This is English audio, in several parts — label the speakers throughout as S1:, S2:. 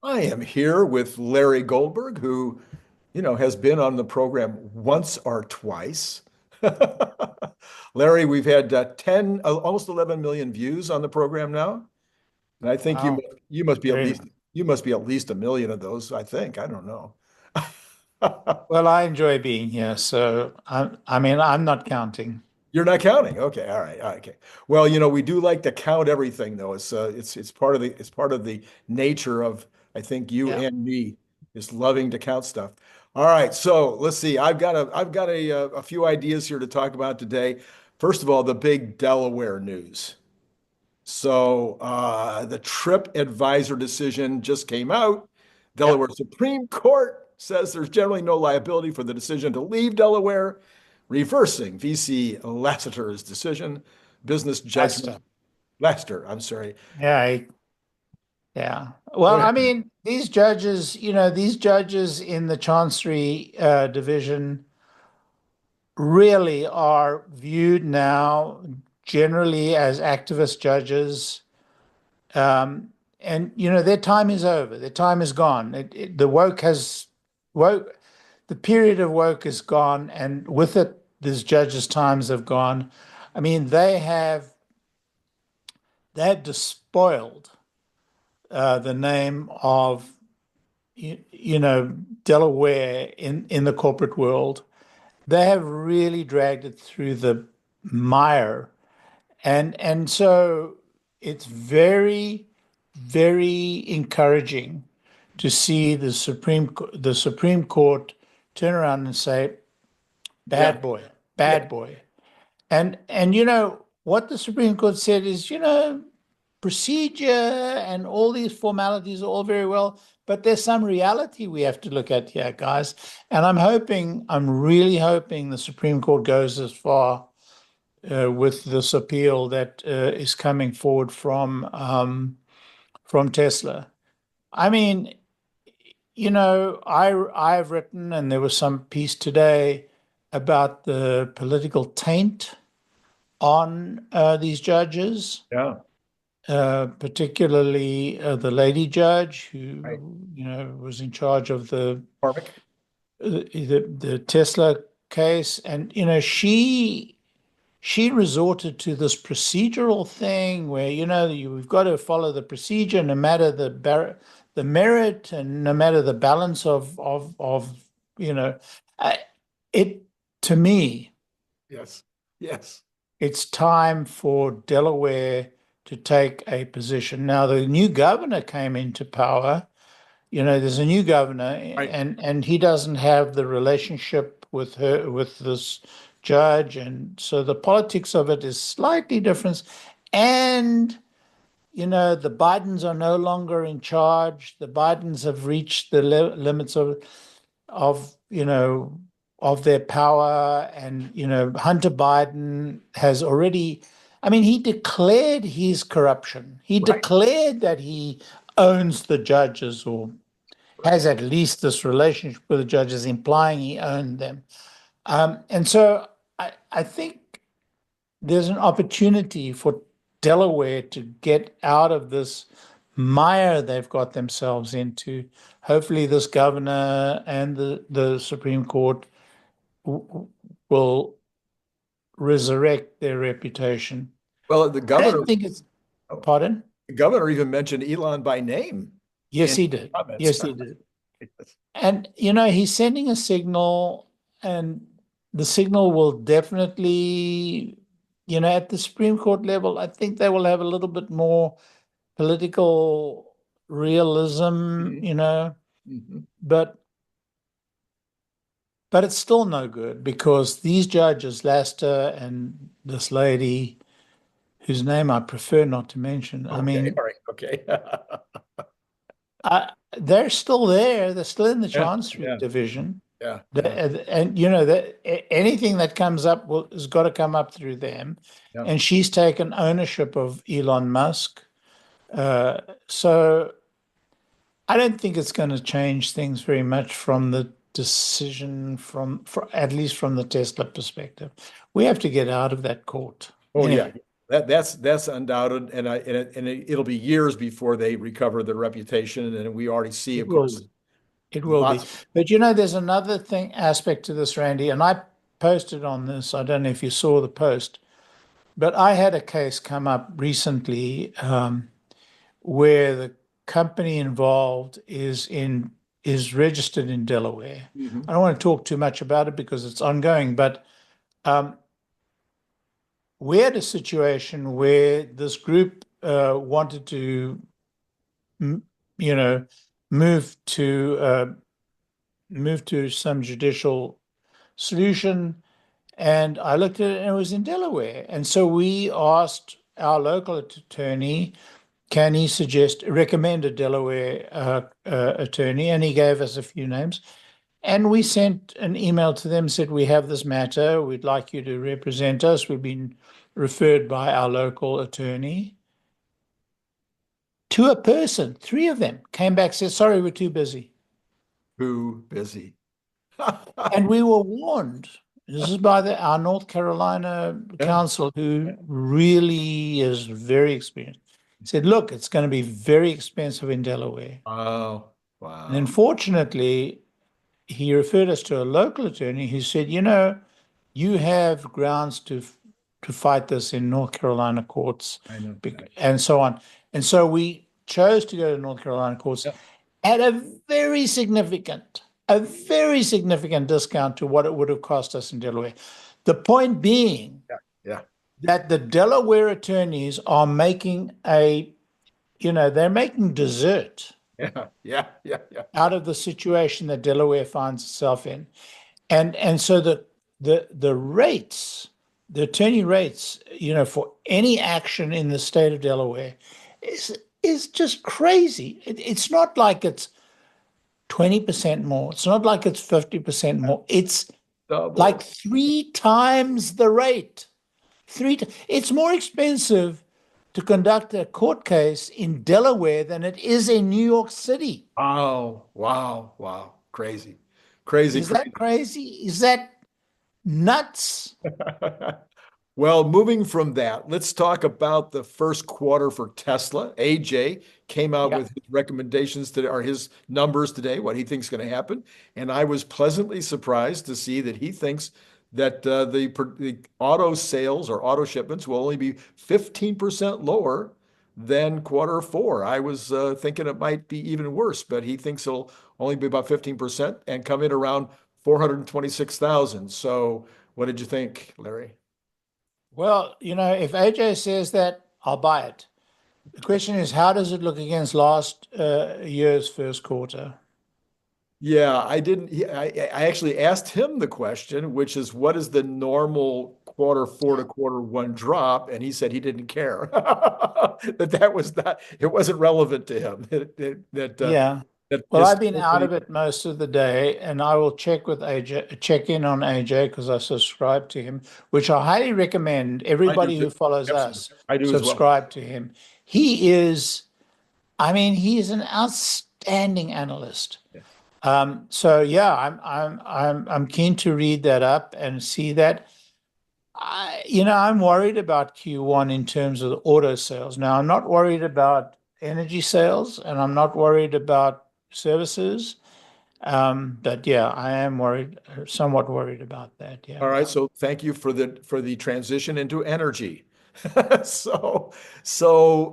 S1: I am here with Larry Goldberg, who, has been on the program once or twice. Larry, we've had 10, almost 11 million views on the program now. And I think
S2: Wow.
S1: you must be at
S2: Very
S1: least you must be at least a million of those, I think. I don't know.
S2: well. I enjoy being here, so I mean, I'm not counting.
S1: You're not counting. Okay, all right, okay. Well, we do like to count everything, though. It's part of the nature of, I think, you
S2: Yeah.
S1: and me, is loving to count stuff. All right, so let's see. I've got a few ideas here to talk about today. First of all, the big Delaware news. So the Trip Advisor decision just came out.
S2: Yeah.
S1: Delaware Supreme Court says there's generally no liability for the decision to leave Delaware, reversing VC Lassiter's decision. Business judgment.
S2: Asta.
S1: Laster, I'm sorry.
S2: Yeah. Yeah.
S1: Go
S2: Well,
S1: ahead.
S2: I mean, these judges in the Chancery division really are viewed now generally as activist judges. And their time is over. Their time is gone. Woke the period of woke is gone, and with it, these judges' times have gone. I mean, they have despoiled the name of Delaware in the corporate world. They have really dragged it through the mire, and so it's very, very encouraging to see the Supreme Court turn around and say,
S1: Yeah,
S2: "Bad boy,
S1: yeah,
S2: bad boy." And what the Supreme Court said is, procedure and all these formalities are all very well, but there's some reality we have to look at here, guys. And I'm really hoping the Supreme Court goes as far with this appeal that is coming forward from Tesla. I mean, I've written, and there was some piece today about the political taint on these judges,
S1: yeah.
S2: particularly the lady judge
S1: Right.
S2: who was in charge of
S1: Harvick.
S2: the Tesla case, and she resorted to this procedural thing where we've got to follow the procedure no matter the merit and no matter the balance of you know I, it to me.
S1: Yes, yes.
S2: It's time for Delaware to take a position. Now, the new governor came into power. There's a new governor,
S1: Right.
S2: and he doesn't have the relationship with this judge, and so the politics of it is slightly different. And the Bidens are no longer in charge. The Bidens have reached the limits of their power, and Hunter Biden has already, I mean, he declared his corruption. He
S1: Right.
S2: declared that he owns the judges, or
S1: Right.
S2: has at least this relationship with the judges, implying he owned them. And so I think there's an opportunity for Delaware to get out of this mire they've got themselves into. Hopefully, this governor and the Supreme Court will resurrect their reputation.
S1: Well,
S2: I don't think it's,
S1: oh,
S2: pardon?
S1: the governor even mentioned Elon by name
S2: Yes,
S1: in
S2: he did.
S1: comments.
S2: Yes, he did. And, he's sending a signal, and the signal will definitely, at the Supreme Court level, I think they will have a little bit more political realism,
S1: Mhm, mhm.
S2: but it's still no good because these judges, Laster and this lady, whose name I prefer not to mention, I
S1: Okay,
S2: mean,
S1: all right, okay.
S2: they're still there. They're still in the
S1: Yeah,
S2: Chancery
S1: yeah,
S2: division.
S1: yeah, yeah,
S2: And that anything that comes up has got to come up through them.
S1: yeah.
S2: And she's taken ownership of Elon Musk. Uh, so I don't think it's going to change things very much from the decision at least from the Tesla perspective. We have to get out of that court.
S1: Oh, yeah.
S2: Anyway,
S1: That's undoubted, it'll be years before they recover their reputation, and we already see,
S2: It
S1: of
S2: will
S1: course,
S2: be. It will be.
S1: lots.
S2: But there's another thing aspect to this, Randy, and I posted on this. I don't know if you saw the post, but I had a case come up recently where the company involved is registered in Delaware.
S1: Mhm.
S2: I don't want to talk too much about it because it's ongoing, but um, we had a situation where this group wanted to, you know, move to move to some judicial solution. And I looked at it and it was in Delaware. And so we asked our local attorney, can he recommend a Delaware attorney? And he gave us a few names. And we sent an email to them, said, we have this matter. We'd like you to represent us. We've been referred by our local attorney. To a person, three of them came back, said, sorry, we're too busy.
S1: Too busy.
S2: And we were warned. This is by our North Carolina
S1: Yeah.
S2: counsel, who really is very experienced. He said, look, it's going to be very expensive in Delaware.
S1: Oh,
S2: And
S1: wow.
S2: unfortunately, he referred us to a local attorney who said, you have grounds to fight this in North Carolina courts,
S1: I know.
S2: and so on. And so we chose to go to North Carolina courts
S1: Yeah.
S2: at a very significant discount to what it would have cost us in Delaware. The point being
S1: Yeah.
S2: that the Delaware attorneys are making they're making dessert
S1: Yeah.
S2: out of the situation that Delaware finds itself in. And so the rates, the attorney rates, for any action in the state of Delaware is just crazy. It's not like it's 20% more. It's not like it's 50% more. It's
S1: Double.
S2: like 3 times the rate. It's more expensive to conduct a court case in Delaware than it is in New York City.
S1: Oh, wow. Crazy.
S2: Is that crazy? Is that nuts?
S1: Well, moving from that, let's talk about the first quarter for Tesla. AJ came out
S2: Yeah.
S1: with his recommendations today, or his numbers today, what he thinks is going to happen. And I was pleasantly surprised to see that he thinks that the auto sales or auto shipments will only be 15% lower than quarter four. I was thinking it might be even worse, but he thinks it'll only be about 15% and come in around 426,000. So what did you think, Larry?
S2: Well, if AJ says that, I'll buy it. The question is, how does it look against last year's first quarter?
S1: Yeah, I didn't. I actually asked him the question, which is, what is the normal quarter four to quarter one drop? And he said he didn't care. That was not, it wasn't relevant to him.
S2: Yeah.
S1: That
S2: Well, I've been out
S1: historically,
S2: of it most of the day, and I will check with AJ, check in on AJ because I subscribe to him, which I highly recommend
S1: I do
S2: everybody
S1: too.
S2: who follows
S1: Absolutely.
S2: us
S1: I do as well.
S2: subscribe to him. He is, he is an outstanding analyst.
S1: Yeah.
S2: So yeah, I'm keen to read that up and see that. I'm worried about Q1 in terms of the auto sales. Now, I'm not worried about energy sales, and I'm not worried about services. But yeah, I am somewhat worried about that. Yeah.
S1: All right. So thank you for the transition into energy. So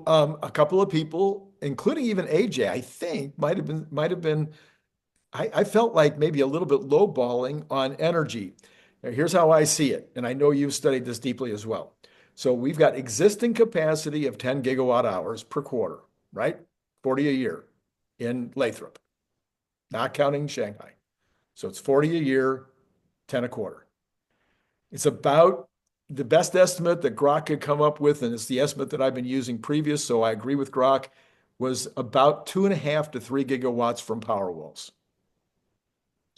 S1: a couple of people, including even AJ, I think might have been I felt like maybe a little bit lowballing on energy. Now, here's how I see it, and I know you've studied this deeply as well. So we've got existing capacity of 10 gigawatt hours per quarter, right? 40 a year in Lathrop, not counting Shanghai. So it's 40 a year, 10 a quarter. It's about the best estimate that Grok could come up with, and it's the estimate that I've been using previous, so I agree with Grok, was about 2.5 to 3 gigawatts from Powerwalls.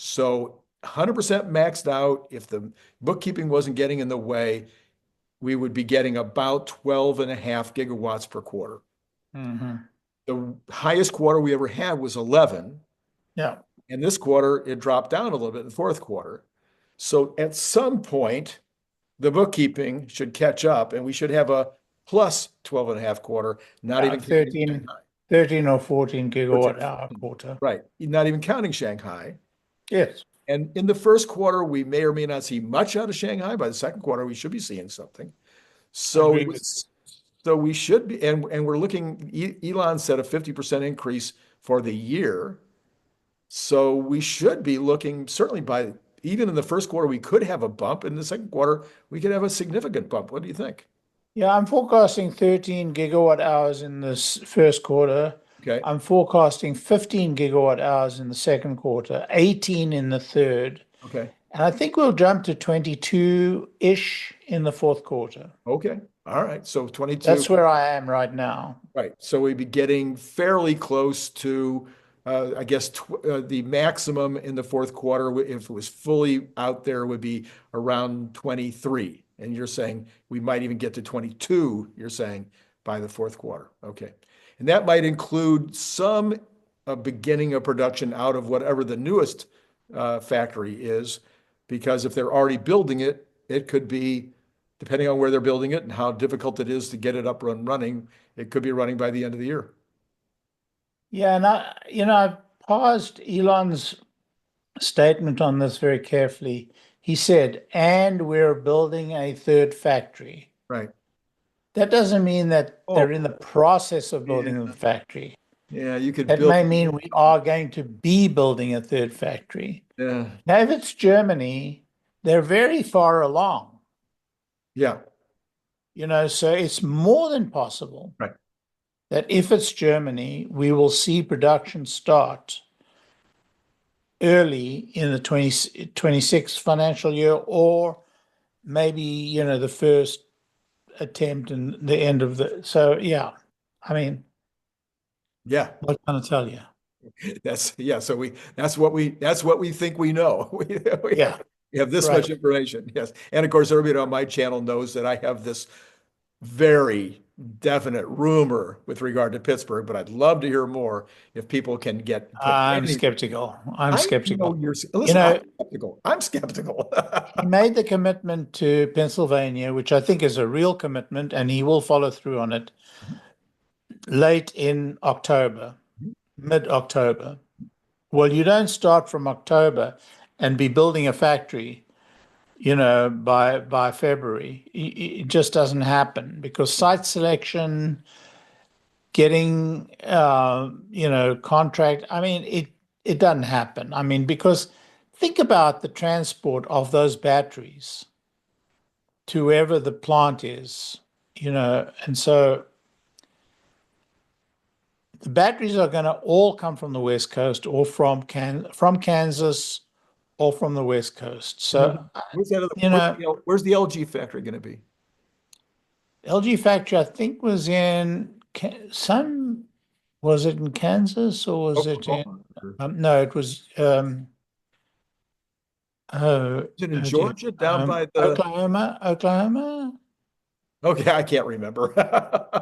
S1: So 100% maxed out. If the bookkeeping wasn't getting in the way, we would be getting about 12.5 gigawatts per quarter.
S2: Mm-hmm.
S1: The highest quarter we ever had was 11.
S2: Yeah.
S1: And this quarter, it dropped down a little bit in the fourth quarter. So at some point, the bookkeeping should catch up and we should have a plus 12 and a half quarter, not even counting
S2: 13,
S1: Shanghai.
S2: 13 or 14 gigawatt
S1: 13.
S2: hour quarter.
S1: Right. Not even counting Shanghai.
S2: Yes,
S1: And in the first quarter, we may or may not see much out of Shanghai. By the second quarter, we should be seeing something.
S2: I
S1: So
S2: agree
S1: it
S2: with
S1: was, so we should be, and we're looking, Elon said a 50% increase for the year. So we should be looking, certainly by, even in the first quarter, we could have a bump. In the second quarter, we could have a significant bump. What do you think?
S2: Yeah, I'm forecasting 13 gigawatt hours in this first quarter.
S1: Okay.
S2: I'm forecasting 15 gigawatt hours in the second quarter, 18 in the third,
S1: Okay.
S2: and I think we'll jump to 22-ish in the fourth quarter.
S1: Okay. All right. So 22.
S2: That's where I am right now.
S1: Right. So we'd be getting fairly close to, I guess, the maximum in the fourth quarter, if it was fully out there, would be around 23. And you're saying we might even get to 22, you're saying, by the fourth quarter. Okay. And that might include some beginning of production out of whatever the newest factory is, because if they're already building it, it could be, depending on where they're building it and how difficult it is to get it up and running, it could be running by the end of the year.
S2: Yeah, and I've paused Elon's statement on this very carefully. He said, and we're building a third factory.
S1: Right.
S2: That doesn't mean that
S1: Oh,
S2: they're in the process of building
S1: yeah.
S2: the factory.
S1: Yeah, you could
S2: That
S1: build.
S2: may mean we are going to be building a third factory.
S1: Yeah.
S2: Now, if it's Germany, they're very far along,
S1: Yeah.
S2: so it's more than possible
S1: Right.
S2: that if it's Germany, we will see production start early in the 2026 financial year, or maybe, the first attempt and the end of the. So, yeah, I mean,
S1: Yeah.
S2: what can I tell you?
S1: Yeah. So that's what we think we know.
S2: Yeah,
S1: We have this
S2: right.
S1: much information. Yes. And of course, everybody on my channel knows that I have this very definite rumor with regard to Pittsburgh, but I'd love to hear more if people can put
S2: I'm
S1: any.
S2: skeptical. I'm
S1: I know
S2: skeptical.
S1: you're,
S2: You
S1: listen, I'm
S2: know,
S1: skeptical. I'm skeptical.
S2: he made the commitment to Pennsylvania, which I think is a real commitment, and he will follow through on it late in October, mid-October. Well, you don't start from October and be building a factory, by February. It just doesn't happen because site selection, getting, contract. I mean, it doesn't happen. I mean, because think about the transport of those batteries to wherever the plant is, and so the batteries are going to all come from the West Coast or from Kansas or from the West Coast. So,
S1: Where's that
S2: you know,
S1: where's the LG factory going to be?
S2: LG factory, I think, was in was it in Kansas or was it in,
S1: Oklahoma.
S2: no, it was, oh,
S1: Is it in
S2: oh dear,
S1: Georgia down by the?
S2: Oklahoma?
S1: Okay, I can't remember.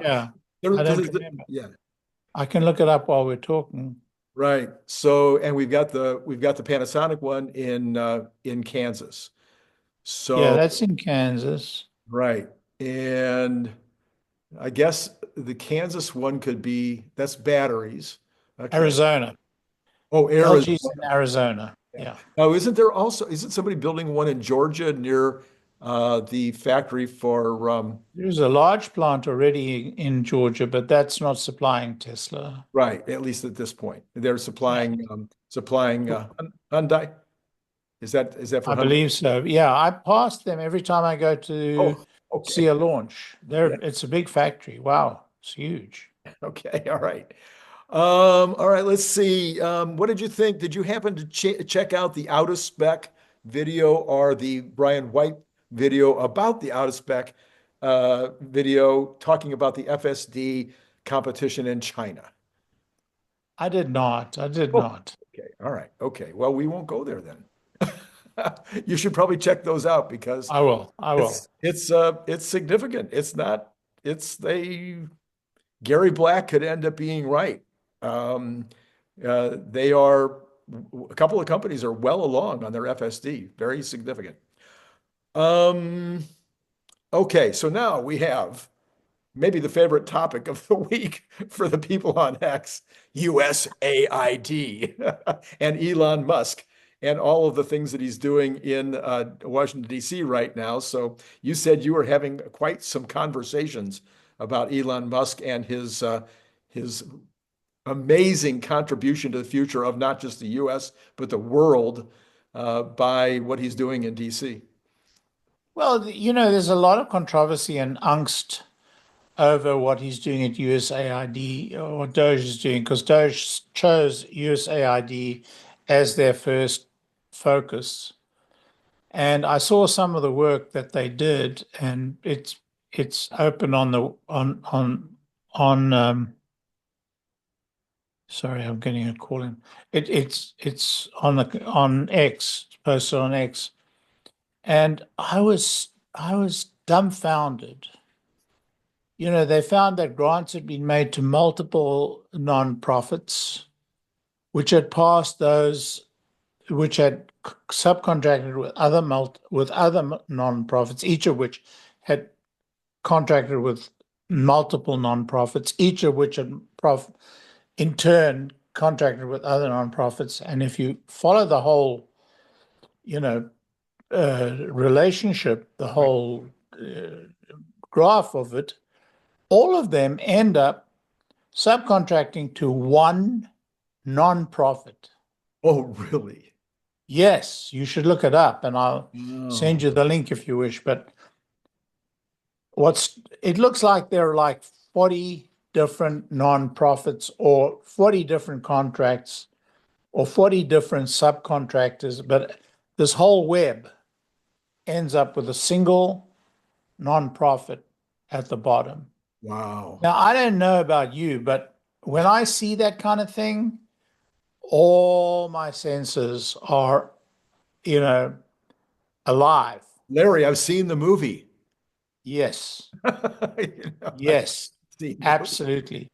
S2: Yeah,
S1: There-
S2: I don't
S1: there's
S2: remember.
S1: Yeah,
S2: I can look it up while we're talking.
S1: right. So, and we've got the Panasonic one in Kansas.
S2: Yeah,
S1: So,
S2: that's in Kansas.
S1: right. And I guess the Kansas one could be, that's batteries. Okay.
S2: Arizona.
S1: Oh, Arizona.
S2: LG's in Arizona.
S1: Yeah.
S2: Yeah.
S1: Now, isn't somebody building one in Georgia near the factory for
S2: There's a large plant already in Georgia, but that's not supplying Tesla.
S1: right, at least at this point. They're
S2: Yeah,
S1: supplying Hyundai. Is that for
S2: I
S1: Hyundai?
S2: believe so. Yeah, I pass them every time I go to
S1: Oh,
S2: see
S1: okay.
S2: a launch.
S1: Yeah.
S2: It's a big factory. Wow, it's huge.
S1: Okay. All right. All right. Let's see. What did you think? Did you happen to check out the out of spec video or the Brian White video about the out of spec video talking about the FSD competition in China?
S2: I did not. I did
S1: Oh,
S2: not.
S1: okay. All right. Okay. Well, we won't go there then. You should probably check those out because
S2: I will. I will.
S1: it's significant. It's not, Gary Black could end up being right. Um, they are, a couple of companies are well along on their FSD, very significant. Um, okay, so now we have maybe the favorite topic of the week for the people on X, USAID and Elon Musk and all of the things that he's doing in Washington, D.C. right now. So you said you were having quite some conversations about Elon Musk and his amazing contribution to the future of not just the U.S., but the world by what he's doing in D.C.
S2: Well, there's a lot of controversy and angst over what he's doing at USAID or what Doge is doing, because Doge chose USAID as their first focus. And I saw some of the work that they did, and it's open on the sorry, I'm getting a call in. It's on X, posted on X, and I was dumbfounded. They found that grants had been made to multiple nonprofits, which had passed those, which had subcontracted with other nonprofits, each of which had contracted with multiple nonprofits, each of which had in turn contracted with other nonprofits. And if you follow the whole, relationship, the whole graph of it, all of them end up subcontracting to one nonprofit.
S1: Oh, really?
S2: Yes, you should look it up, and I'll
S1: Oh.
S2: send you the link if you wish. But it looks like there are like 40 different nonprofits or 40 different contracts or 40 different subcontractors, but this whole web ends up with a single nonprofit at the bottom.
S1: Wow.
S2: Now, I don't know about you, but when I see that kind of thing, all my senses are, alive.
S1: Larry, I've seen the movie.
S2: Yes.
S1: I've
S2: Yes,
S1: seen the movie.
S2: absolutely.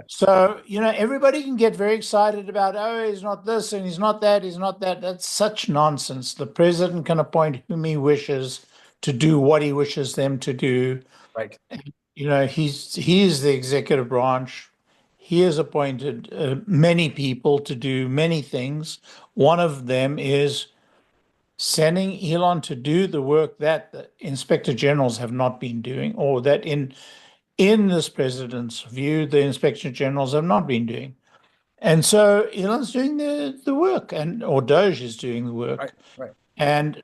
S2: So, everybody can get very excited about, oh, he's not this and he's not that, he's not that. That's such nonsense. The president can appoint whom he wishes to do what he wishes them to do.
S1: Right.
S2: He is the executive branch. He has appointed many people to do many things. One of them is sending Elon to do the work that the inspector generals have not been doing, or that in this president's view, the inspector generals have not been doing. And so Elon's doing the work, or Doge is doing the work.
S1: Right.
S2: And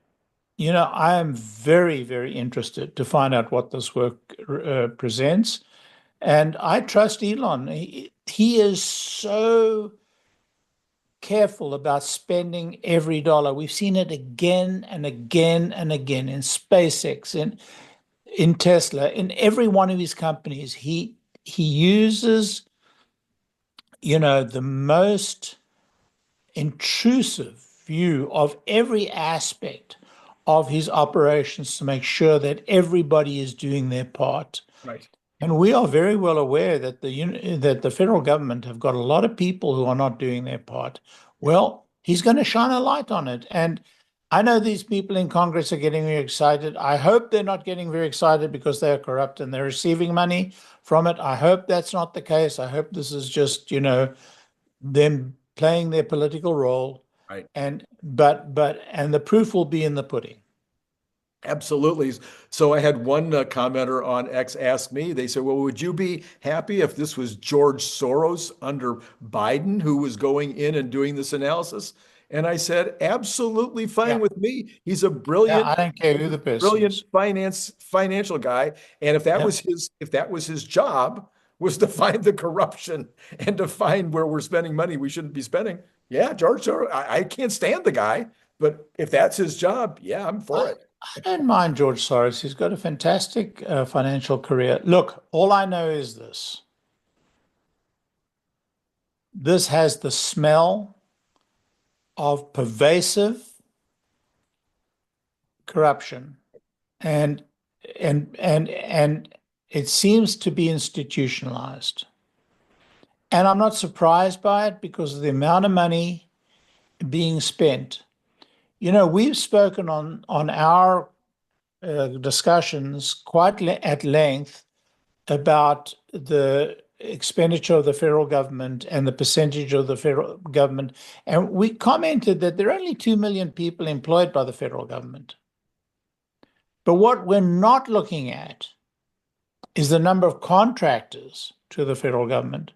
S2: I am very, very interested to find out what this work presents. And I trust Elon. He is so careful about spending every dollar. We've seen it again and again and again in SpaceX, in Tesla, in every one of his companies. He uses, the most intrusive view of every aspect of his operations to make sure that everybody is doing their part.
S1: Right.
S2: And we are very well aware that the federal government have got a lot of people who are not doing their part. Well, he's going to shine a light on it. And I know these people in Congress are getting very excited. I hope they're not getting very excited because they're corrupt and they're receiving money from it. I hope that's not the case. I hope this is just, them playing their political role.
S1: Right.
S2: And the proof will be in the pudding.
S1: Absolutely. So I had one commenter on X ask me, they said, well, would you be happy if this was George Soros under Biden who was going in and doing this analysis? And I said, absolutely fine with me. He's a brilliant,
S2: I don't care who the person is.
S1: financial guy. And if that was his job, was to find the corruption and to find where we're spending money we shouldn't be spending. Yeah, George Soros, I can't stand the guy, but if that's his job, yeah, I'm for it.
S2: I don't mind George Soros. He's got a fantastic financial career. Look, all I know is this. This has the smell of pervasive corruption, and it seems to be institutionalized. And I'm not surprised by it because of the amount of money being spent. We've spoken on our discussions quite at length about the expenditure of the federal government and the percentage of the federal government. And we commented that there are only 2 million people employed by the federal government. But what we're not looking at is the number of contractors to the federal government.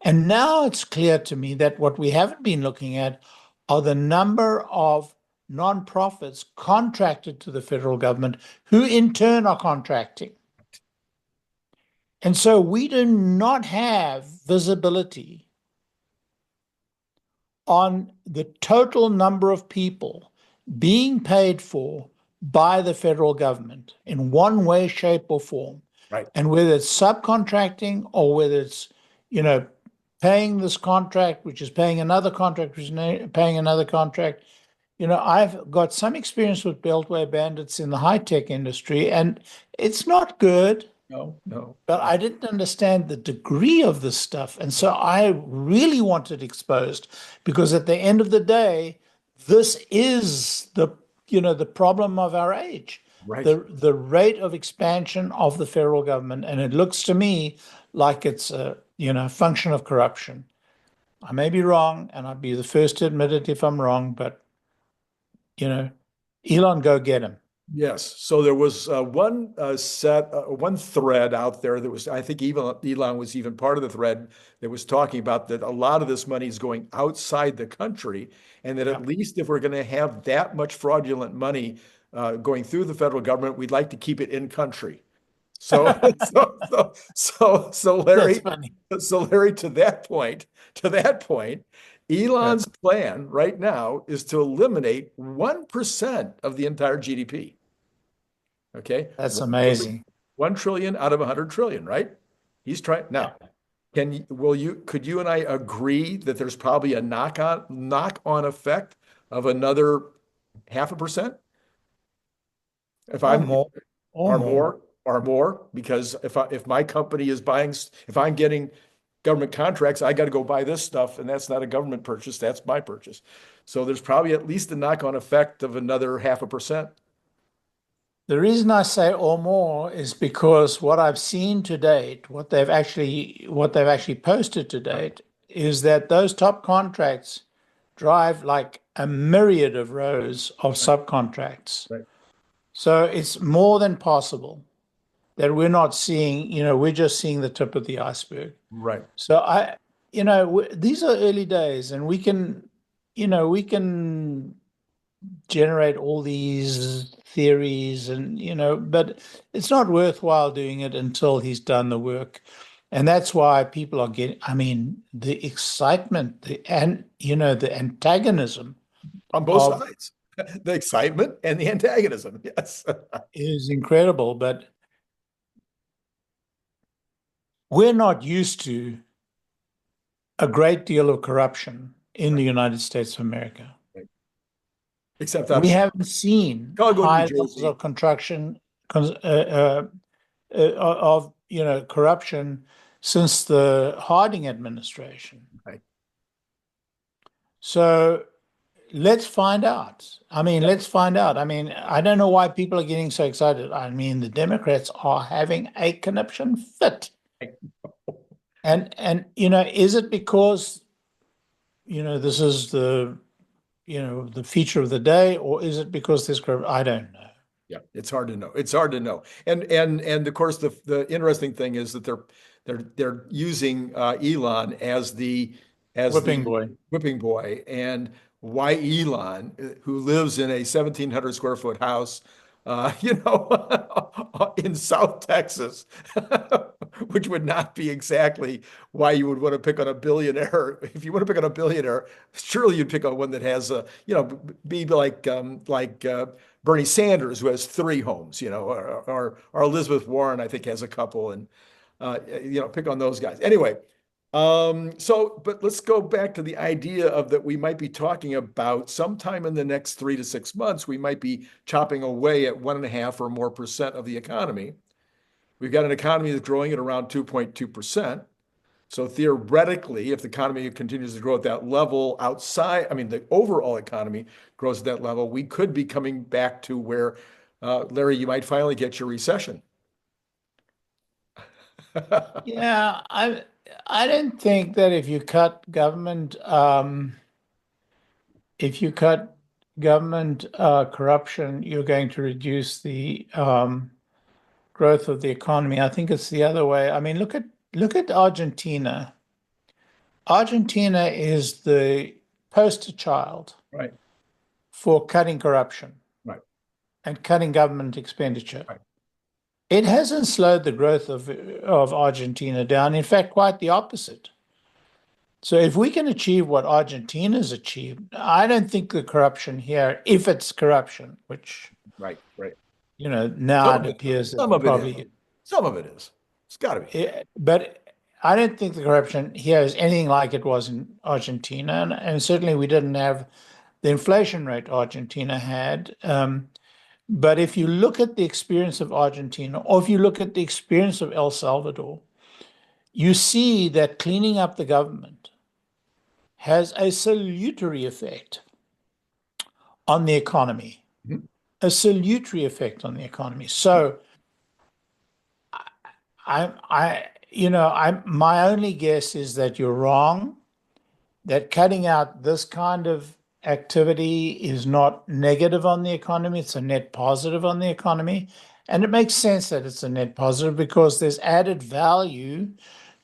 S2: And now it's clear to me that what we haven't been looking at are the number of nonprofits contracted to the federal government who in turn are contracting. And so we do not have visibility on the total number of people being paid for by the federal government in one way, shape, or form.
S1: Right.
S2: And whether it's subcontracting or whether it's, paying this contract, which is paying another contract, which is paying another contract. I've got some experience with Beltway bandits in the high-tech industry, and it's not good.
S1: No.
S2: But I didn't understand the degree of this stuff. And so I really want it exposed, because at the end of the day, this is the problem of our age.
S1: Right.
S2: The rate of expansion of the federal government. And it looks to me like it's a, function of corruption. I may be wrong, and I'd be the first to admit it if I'm wrong, but, Elon, go get him.
S1: Yes. So there was one thread out there that was, I think even Elon was even part of the thread that was talking about that a lot of this money is going outside the country, and that at least if we're going to have that much fraudulent money going through the federal government, we'd like to keep it in country. So, Larry, to that point, Elon's plan right now is to eliminate 1% of the entire GDP. Okay.
S2: That's amazing.
S1: 1 trillion out of 100 trillion, right? He's trying now. Could you and I agree that there's probably a knock-on effect of another 0.5%? If I'm
S2: more,
S1: or more, because if my company is buying, if I'm getting government contracts, I got to go buy this stuff, and that's not a government purchase, that's my purchase. So there's probably at least a knock-on effect of another 0.5%.
S2: The reason I say or more is because what I've seen to date, what they've actually posted to date, is that those top contracts drive like a myriad of rows of subcontracts.
S1: Right.
S2: So it's more than possible that we're not seeing, we're just seeing the tip of the iceberg.
S1: Right.
S2: So these are early days, and we can generate all these theories and, but it's not worthwhile doing it until he's done the work. And that's why people are getting, the excitement, the antagonism
S1: on both sides, the excitement and the antagonism. Yes.
S2: is incredible, but we're not used to a great deal of corruption in the United States of America.
S1: Except
S2: we haven't seen high levels of corruption since the Harding administration.
S1: Right.
S2: So let's find out. Let's find out. I don't know why people are getting so excited. The Democrats are having a conniption fit. And is it because, this is the feature of the day, or is it because there's corruption? I don't know.
S1: Yeah, it's hard to know. It's hard to know. And of course, the interesting thing is that they're using Elon as
S2: whipping
S1: boy. And why Elon, who lives in a 1,700 square foot house, in South Texas, which would not be exactly why you would want to pick on a billionaire. If you want to pick on a billionaire, surely you'd pick on one that has be like Bernie Sanders, who has 3 homes, or Elizabeth Warren, I think, has a couple, and pick on those guys. Anyway, but let's go back to the idea of that we might be talking about sometime in the next 3 to 6 months, we might be chopping away at 1.5% or more of the economy. We've got an economy that's growing at around 2.2%. So theoretically, if the economy continues to grow at that level the overall economy grows at that level, we could be coming back to where, Larry, you might finally get your recession.
S2: Yeah, I don't think that if you cut government corruption, you're going to reduce the growth of the economy. I think it's the other way. I mean, look at Argentina. Argentina is the poster child
S1: Right,
S2: for cutting corruption
S1: right,
S2: and cutting government expenditure.
S1: right.
S2: It hasn't slowed the growth of Argentina down. In fact, quite the opposite. So if we can achieve what Argentina's achieved, I don't think the corruption here, if it's corruption, which,
S1: Right, right.
S2: now
S1: Some
S2: it
S1: of it,
S2: appears
S1: some
S2: that
S1: of it is.
S2: probably,
S1: Some of it is. It's got to be.
S2: but I don't think the corruption here is anything like it was in Argentina. And certainly we didn't have the inflation rate Argentina had. But if you look at the experience of Argentina, or if you look at the experience of El Salvador, you see that cleaning up the government has a salutary effect on the economy,
S1: Mhm.
S2: a salutary effect on the economy. So my only guess is that you're wrong, that cutting out this kind of activity is not negative on the economy, it's a net positive on the economy. And it makes sense that it's a net positive because there's added value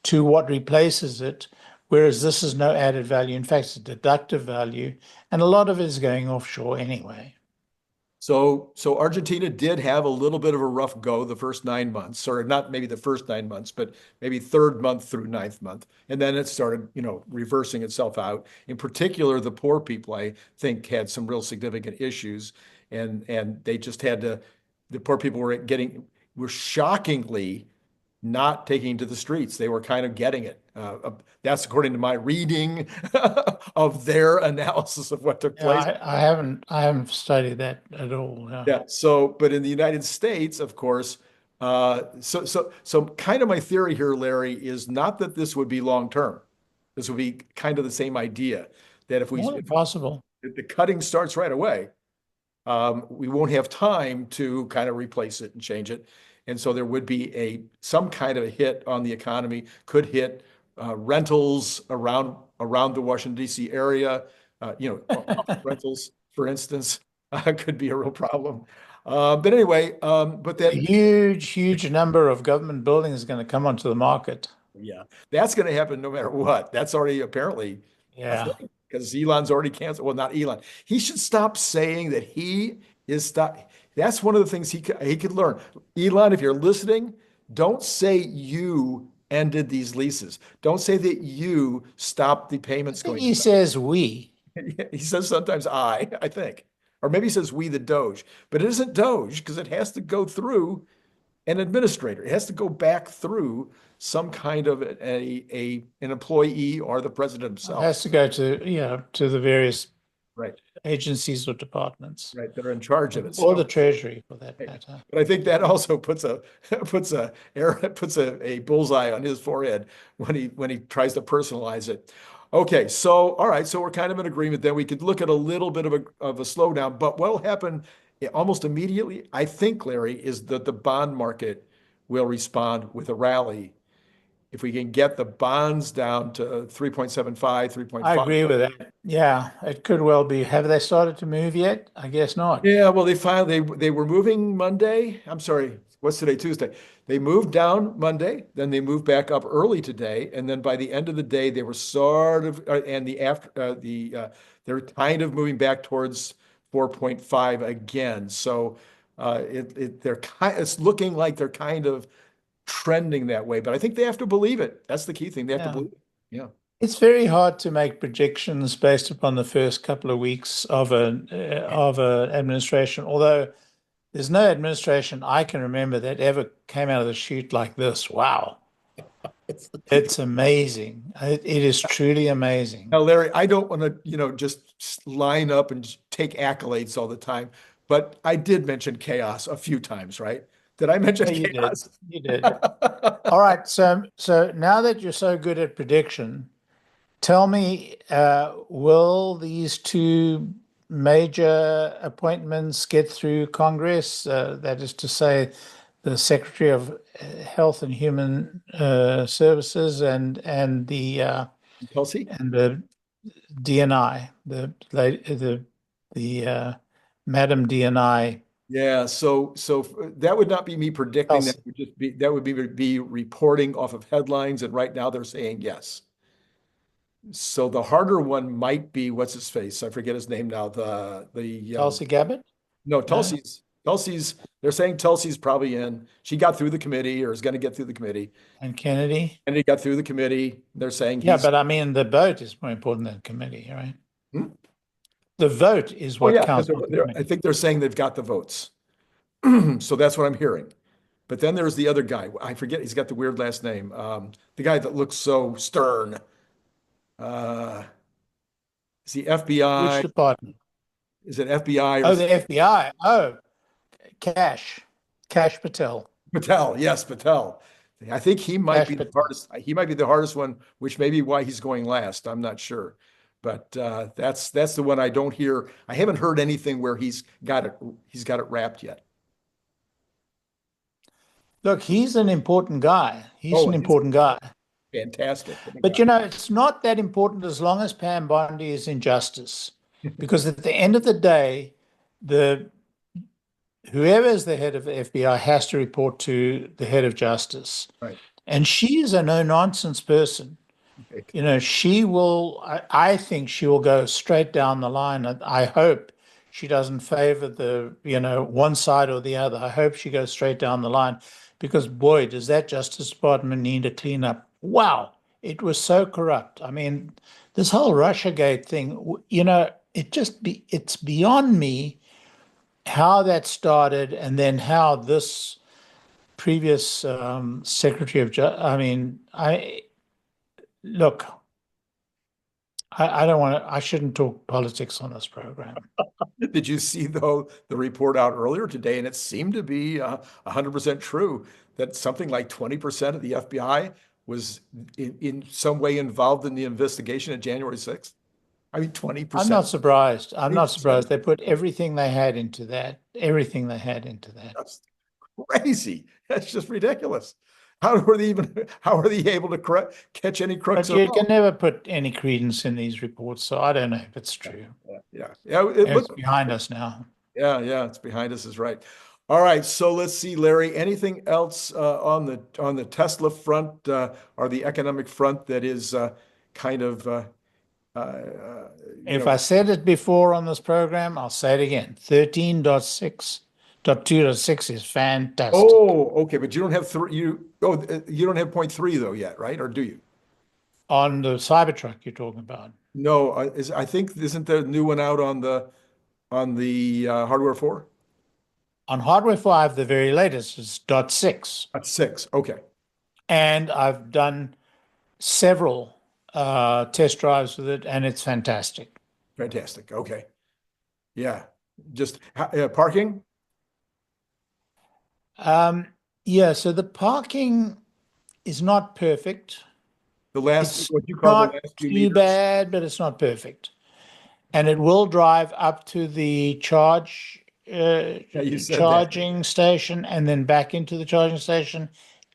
S2: to what replaces it, whereas this is no added value. In fact, it's a deductive value, and a lot of it is going offshore anyway.
S1: So Argentina did have a little bit of a rough go the first 9 months, or not maybe the first 9 months, but maybe third month through ninth month. And then it started, reversing itself out. In particular, the poor people, I think, had some real significant issues. And they just had to, the poor people were shockingly not taking to the streets. They were kind of getting it. That's according to my reading of their analysis of what took
S2: Yeah,
S1: place.
S2: I haven't studied that at all. Yeah.
S1: Yeah. But in the United States, of course, so kind of my theory here, Larry, is not that this would be long term. This would be kind of the same idea that
S2: More than possible.
S1: if the cutting starts right away, we won't have time to kind of replace it and change it. And so there would be some kind of a hit on the economy, could hit rentals around the Washington, D.C. area, office rentals, for instance, could be a real problem. But anyway, but
S2: A
S1: that,
S2: huge, huge number of government buildings is going to come onto the market.
S1: yeah, that's going to happen no matter what. That's already apparently a
S2: Yeah.
S1: thing because Elon's already canceled. Well, not Elon. He should stop saying that he is stop. That's one of the things he could learn. Elon, if you're listening, don't say you ended these leases. Don't say that you stopped the
S2: I
S1: payments
S2: think
S1: going.
S2: he says we.
S1: He says sometimes I think. Or maybe he says we the Doge, but it isn't Doge because it has to go through an administrator. It has to go back through some kind of an employee or the president
S2: It
S1: himself.
S2: has to go to the various
S1: Right,
S2: agencies or departments,
S1: right. They're in charge of it.
S2: or the
S1: So,
S2: Treasury for that matter.
S1: but I think that also puts a bullseye on his forehead when he tries to personalize it. Okay, so all right, so we're kind of in agreement. Then we could look at a little bit of a slowdown, but what'll happen almost immediately, I think, Larry, is that the bond market will respond with a rally. If we can get the bonds down to 3.75,
S2: I
S1: 3.5.
S2: agree with that. Yeah, it could well be. Have they started to move yet? I guess not.
S1: Yeah, well, they were moving Monday. I'm sorry, what's today? Tuesday. They moved down Monday, then they moved back up early today, and then by the end of the day, they were sort of and they're kind of moving back towards 4.5 again. So it's looking like they're kind of trending that way, but I think they have to believe it. That's the key thing. They have to
S2: Yeah.
S1: believe it. Yeah.
S2: It's very hard to make predictions based upon the first couple of weeks of an administration, although there's no administration I can remember that ever came out of the chute like this. Wow. It's amazing. It is truly amazing.
S1: Now, Larry, I don't want to, just line up and just take accolades all the time, but I did mention chaos a few times, right? Did I mention
S2: Yeah, you did.
S1: chaos?
S2: You did. All right. So now that you're so good at prediction, tell me, will these two major appointments get through Congress? That is to say, the Secretary of Health and Human Services and
S1: Kelsey?
S2: the DNI, the Madam DNI.
S1: Yeah, so that would not be me predicting. That
S2: Kelsey.
S1: would just be reporting off of headlines, and right now they're saying yes. So the harder one might be what's his face? I forget his name now.
S2: Tulsi Gabbard?
S1: No,
S2: No?
S1: Tulsi's. They're saying Tulsi's probably in. She got through the committee, or is going to get through the committee,
S2: And Kennedy?
S1: and he got through the committee. They're saying
S2: Yeah,
S1: he's.
S2: but I mean, the vote is more important than committee, right?
S1: Hmm?
S2: The vote is
S1: Oh
S2: what
S1: yeah,
S2: counts.
S1: I think they're saying they've got the votes. So that's what I'm hearing. But then there's the other guy. I forget. He's got the weird last name. The guy that looks so stern. Uh, is he
S2: Which
S1: FBI?
S2: department?
S1: Is it FBI or
S2: Oh, the FBI. Oh, Cash Patel.
S1: Patel? Yes, Patel. I think he might
S2: Cash
S1: be the
S2: Patel.
S1: hardest. He might be the hardest one, which may be why he's going last. I'm not sure. But that's the one I don't hear. I haven't heard anything where he's got it wrapped yet.
S2: Look, he's an important guy. He's
S1: Oh,
S2: an
S1: he's
S2: important guy.
S1: fantastic.
S2: But you know, it's not that important as long as Pam Bondi is in justice. Because at the end of the day, the whoever is the head of the FBI has to report to the head of justice.
S1: Right.
S2: And she is a no-nonsense person.
S1: Okay.
S2: You know, I think she will go straight down the line. I hope she doesn't favor one side or the other. I hope she goes straight down the line because boy, does that Justice Department need a cleanup. Wow, it was so corrupt. I mean, this whole Russiagate thing, it's beyond me how that started and then how this previous Secretary of Justice, look, I don't want to, I shouldn't talk politics on this program.
S1: Did you see though the report out earlier today, and it seemed to be 100% true that something like 20% of the FBI was in some way involved in the investigation of January 6th? I mean, 20%.
S2: I'm not surprised. I'm not
S1: 20%.
S2: surprised. They put everything they had into that. Everything they had into that.
S1: That's crazy. That's just ridiculous. How are they able to catch any crooks
S2: But
S1: at
S2: you
S1: all?
S2: can never put any credence in these reports, so I don't know if it's true.
S1: Yeah.
S2: It's behind us now.
S1: Yeah, it's behind us is right. All right, so let's see, Larry, anything else on the Tesla front or the economic front that is kind of
S2: If I said it before on this program, I'll say it again. 13.6.2.6 is fantastic.
S1: Oh, okay, but you don't have you don't have point 3 though yet, right? Or do you?
S2: On the Cybertruck you're talking about.
S1: No, I think isn't the new one out on the hardware 4?
S2: On hardware 5, the very latest is .6.
S1: At 6, okay.
S2: And I've done several test drives with it, and it's fantastic.
S1: Fantastic. Okay. Yeah. Just parking?
S2: Yeah, so the parking is not perfect.
S1: What you
S2: It's
S1: call
S2: not
S1: the last few
S2: too
S1: meters?
S2: bad, but it's not perfect. And it will drive up to the
S1: you said that.
S2: charging station and then back into the charging station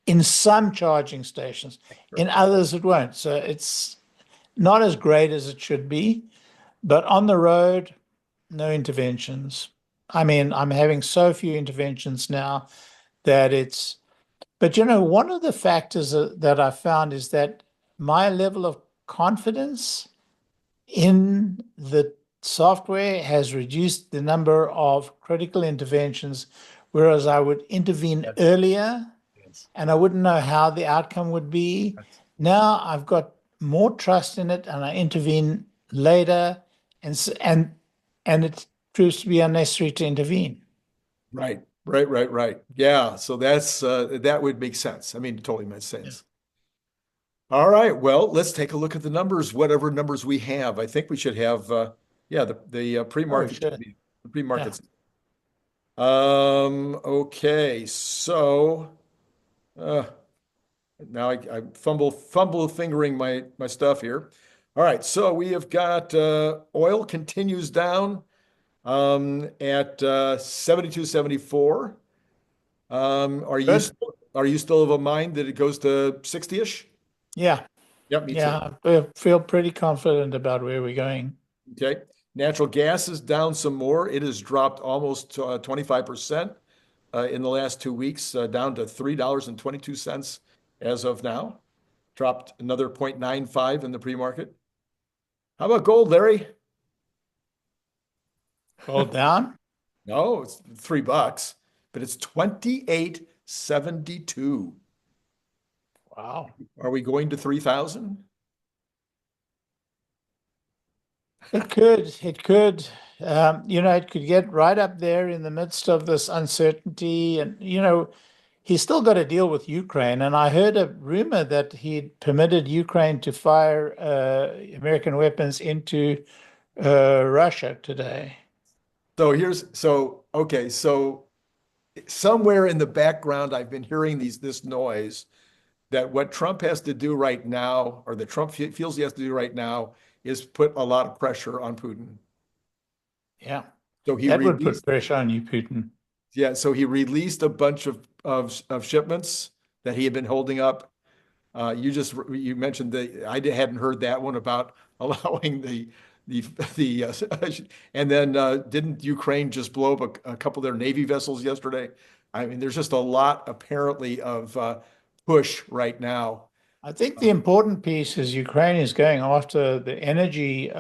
S2: in some charging stations. In others, it won't. So it's not as great as it should be. But on the road, no interventions. I mean, I'm having so few interventions now that it's. But you know, one of the factors that I found is that my level of confidence in the software has reduced the number of critical interventions, whereas I would intervene earlier and I wouldn't know how the outcome would be. Now I've got more trust in it and I intervene later and it proves to be unnecessary to intervene.
S1: Right. Yeah. So that would make sense. I mean, it totally makes sense. All right. Well, let's take a look at the numbers, whatever numbers we have. I think we should have, the pre-market. The pre-markets. Okay. So, now I fumble fingering my stuff here. All right. So we have got oil continues down at 72.74.
S2: Good.
S1: Are you still of a mind that it goes to 60-ish?
S2: Yeah.
S1: Yep, me too.
S2: Yeah. I feel pretty confident about where we're going.
S1: Okay. Natural gas is down some more. It has dropped almost 25% in the last 2 weeks, down to $3.22 as of now. Dropped another 0.95 in the pre-market. How about gold, Larry?
S2: Gold down.
S1: No, it's $3, but it's 28.72.
S2: Wow.
S1: Are we going to 3,000?
S2: It could. It could. It could get right up there in the midst of this uncertainty. And, he's still got to deal with Ukraine. And I heard a rumor that he'd permitted Ukraine to fire American weapons into Russia today.
S1: Okay, so somewhere in the background, I've been hearing this noise that what Trump has to do right now, or that Trump feels he has to do right now, is put a lot of pressure on Putin.
S2: Yeah,
S1: So he
S2: that would put
S1: released,
S2: pressure on you, Putin.
S1: yeah, so he released a bunch of shipments that he had been holding up. You mentioned that hadn't heard that one about allowing the the and then didn't Ukraine just blow up a couple of their Navy vessels yesterday? I mean, there's just a lot apparently of push right now.
S2: I think the important piece is Ukraine is going after the energy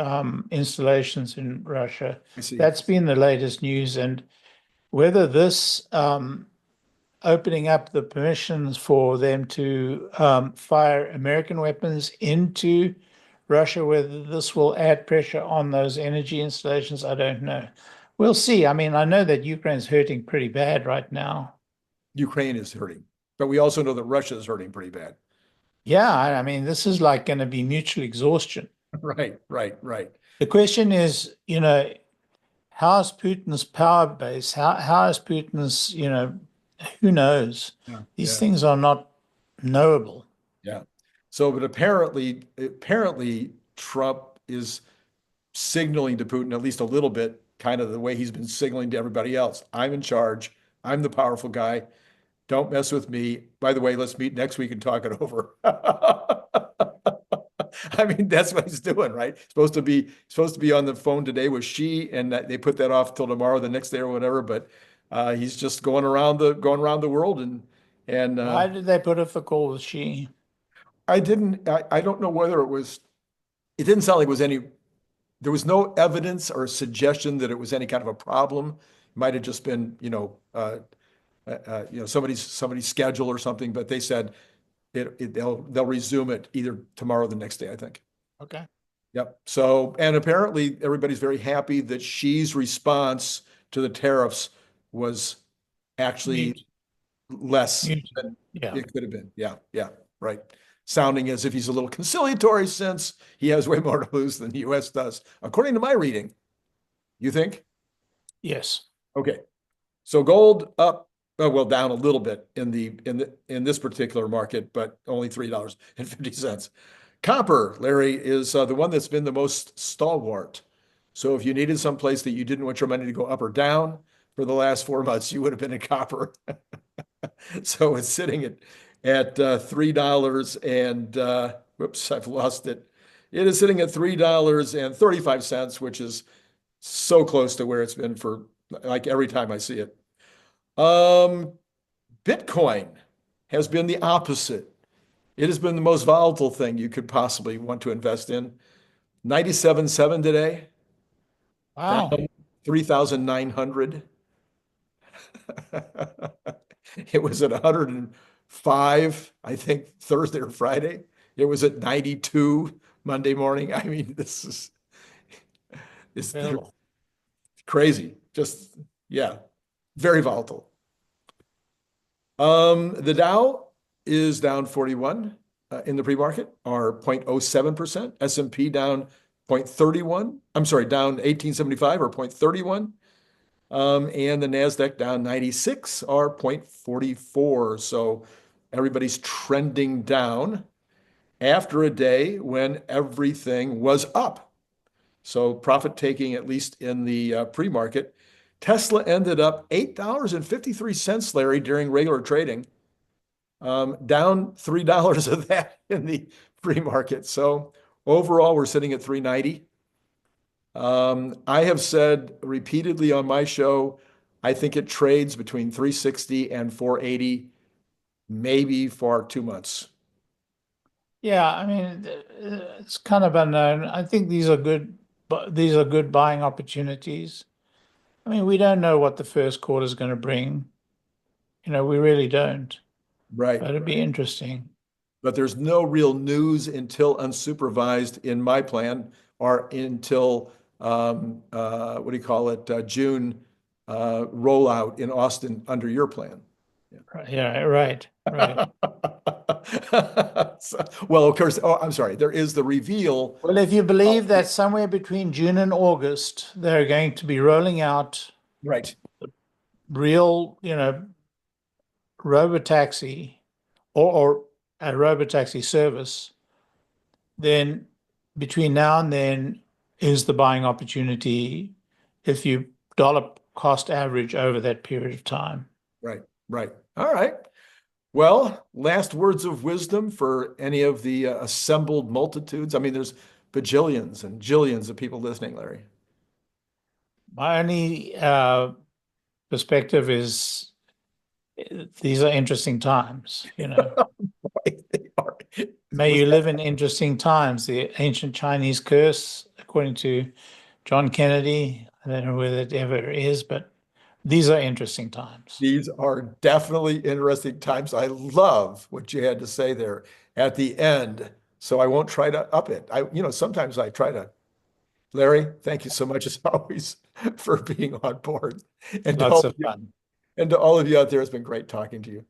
S2: installations in Russia.
S1: I see.
S2: That's been the latest news. And whether this opening up the permissions for them to fire American weapons into Russia, whether this will add pressure on those energy installations, I don't know. We'll see. I mean, I know that Ukraine's hurting pretty bad right now.
S1: Ukraine is hurting, but we also know that Russia is hurting pretty bad.
S2: Yeah, I mean, this is like going to be mutual exhaustion.
S1: Right, right, right.
S2: The question is, how's Putin's power base? How is Putin's, who knows?
S1: Yeah,
S2: These
S1: yeah,
S2: things are not knowable.
S1: yeah. But apparently Trump is signaling to Putin at least a little bit, kind of the way he's been signaling to everybody else. I'm in charge. I'm the powerful guy. Don't mess with me. By the way, let's meet next week and talk it over. I mean, that's what he's doing, right? Supposed to be on the phone today with Xi, and they put that off till tomorrow, the next day or whatever. But he's just going around the world, and
S2: Why did they put up the call with Xi?
S1: I don't know whether it was. It didn't sound like it was any. There was no evidence or suggestion that it was any kind of a problem. It might have just been, somebody's schedule or something. But they said they'll resume it either tomorrow or the next day, I think.
S2: Okay.
S1: Yep. So, and apparently everybody's very happy that Xi's response to the tariffs was actually
S2: Mute.
S1: less
S2: Mute.
S1: than
S2: Yeah.
S1: it could have been. Yeah, yeah, right. Sounding as if he's a little conciliatory since he has way more to lose than the US does, according to my reading. You think?
S2: Yes.
S1: Okay. So gold up, well, down a little bit in this particular market, but only $3.50. Copper, Larry, is the one that's been the most stalwart. So if you needed some place that you didn't want your money to go up or down for the last 4 months, you would have been in copper. So it's sitting at $3 and whoops, I've lost it. It is sitting at $3.35, which is so close to where it's been for like every time I see it. Um, Bitcoin has been the opposite. It has been the most volatile thing you could possibly want to invest in. 97.7 today, down
S2: Wow.
S1: 3,900. It was at 105, I think, Thursday or Friday. It was at 92 Monday morning. I mean, this
S2: Incredible.
S1: crazy. Just, yeah, very volatile. The Dow is down 41 in the pre-market, or 0.07%. S&P down 0.31. I'm sorry, down 1875 or 0.31. And the NASDAQ down 96 or 0.44. So everybody's trending down after a day when everything was up. So profit taking, at least in the pre-market, Tesla ended up $8.53, Larry, during regular trading, down $3 of that in the free market. So overall, we're sitting at 390. I have said repeatedly on my show, I think it trades between 360 and 480, maybe for 2 months.
S2: Yeah, I mean, it's kind of unknown. I think these are good, but these are good buying opportunities. I mean, we don't know what the first quarter is going to bring. We really don't.
S1: Right.
S2: But it'd be interesting.
S1: But there's no real news until unsupervised in my plan or until what do you call it, June rollout in Austin under your plan.
S2: Yeah, right, right.
S1: Well, of course, oh, I'm sorry, there is the reveal.
S2: Well, if you believe that somewhere between June and August, they're going to be rolling out
S1: Right.
S2: real, robotaxi or a robotaxi service, then between now and then is the buying opportunity if you dollar cost average over that period of time.
S1: Right. Right. All right. Well, last words of wisdom for any of the assembled multitudes. I mean, there's bajillions and jillions of people listening, Larry.
S2: My only perspective is these are interesting times.
S1: They are.
S2: May you live in interesting times. The ancient Chinese curse, according to John Kennedy. I don't know whether it ever is, but these are interesting times.
S1: These are definitely interesting times. I love what you had to say there at the end. So I won't try to up it. Sometimes I try to. Larry, thank you so much as always for being on board. And to
S2: Lots
S1: all
S2: of
S1: of you,
S2: fun.
S1: and to all of you out there, it's been great talking to you.